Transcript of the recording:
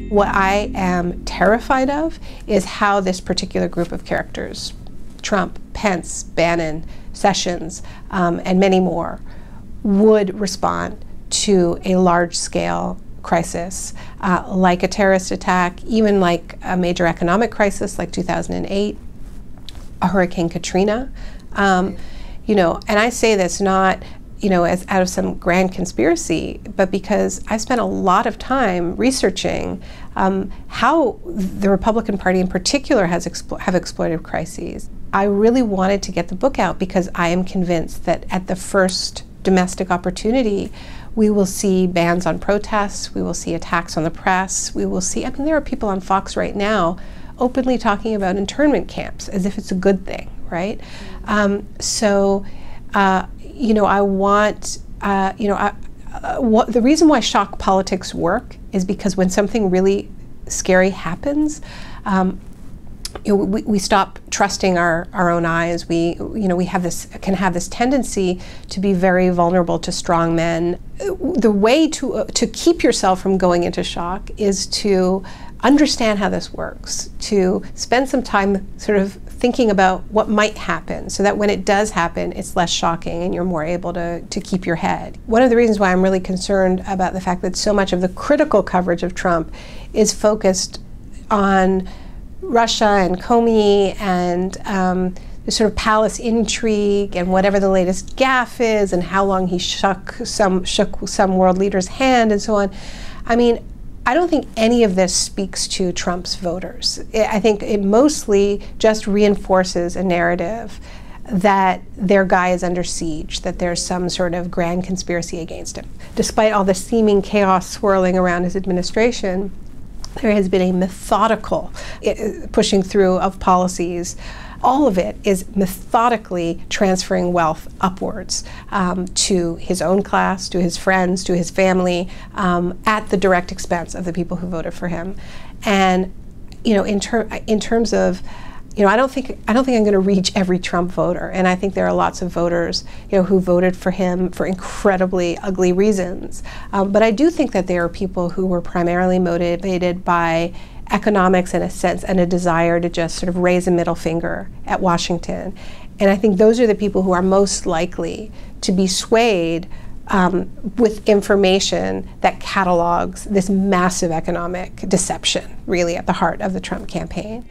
What I am terrified of is how this particular group of characters, Trump, Pence, Bannon, Sessions, and many more, would respond to a large-scale crisis, like a terrorist attack, even like a major economic crisis like 2008, a Hurricane Katrina. You know, and I say this not, you know, as out of some grand conspiracy, but because I've spent a lot of time researching how the Republican Party in particular have exploited crises. I really wanted to get the book out because I am convinced that at the first domestic opportunity, we will see bans on protests, we will see attacks on the press, we will see, I mean, there are people on Fox right now openly talking about internment camps as if it's a good thing, right? You know, I want, you know, the reason why shock politics work is because when something really scary happens, you know, we stop trusting our own eyes. We can have this tendency to be very vulnerable to strong men. The way to keep yourself from going into shock is to understand how this works, to spend some time sort of thinking about what might happen so that when it does happen, it's less shocking and you're more able to keep your head. One of the reasons why I'm really concerned about the fact that so much of the critical coverage of Trump is focused on Russia and Comey and the sort of palace intrigue and whatever the latest gaffe is and how long he shook some world leader's hand and so on. I mean, I don't think any of this speaks to Trump's voters. I think it mostly just reinforces a narrative that their guy is under siege, that there's some sort of grand conspiracy against him. Despite all the seeming chaos swirling around his administration, there has been a methodical pushing through of policies. All of it is methodically transferring wealth upwards to his own class, to his friends, to his family, at the direct expense of the people who voted for him. And you know, in terms of, you know, I don't think I'm going to reach every Trump voter, and I think there are lots of voters, you know, who voted for him for incredibly ugly reasons. But I do think that there are people who were primarily motivated by economics and a sense and a desire to just sort of raise a middle finger at Washington. And I think those are the people who are most likely to be swayed with information that catalogs this massive economic deception really at the heart of the Trump campaign.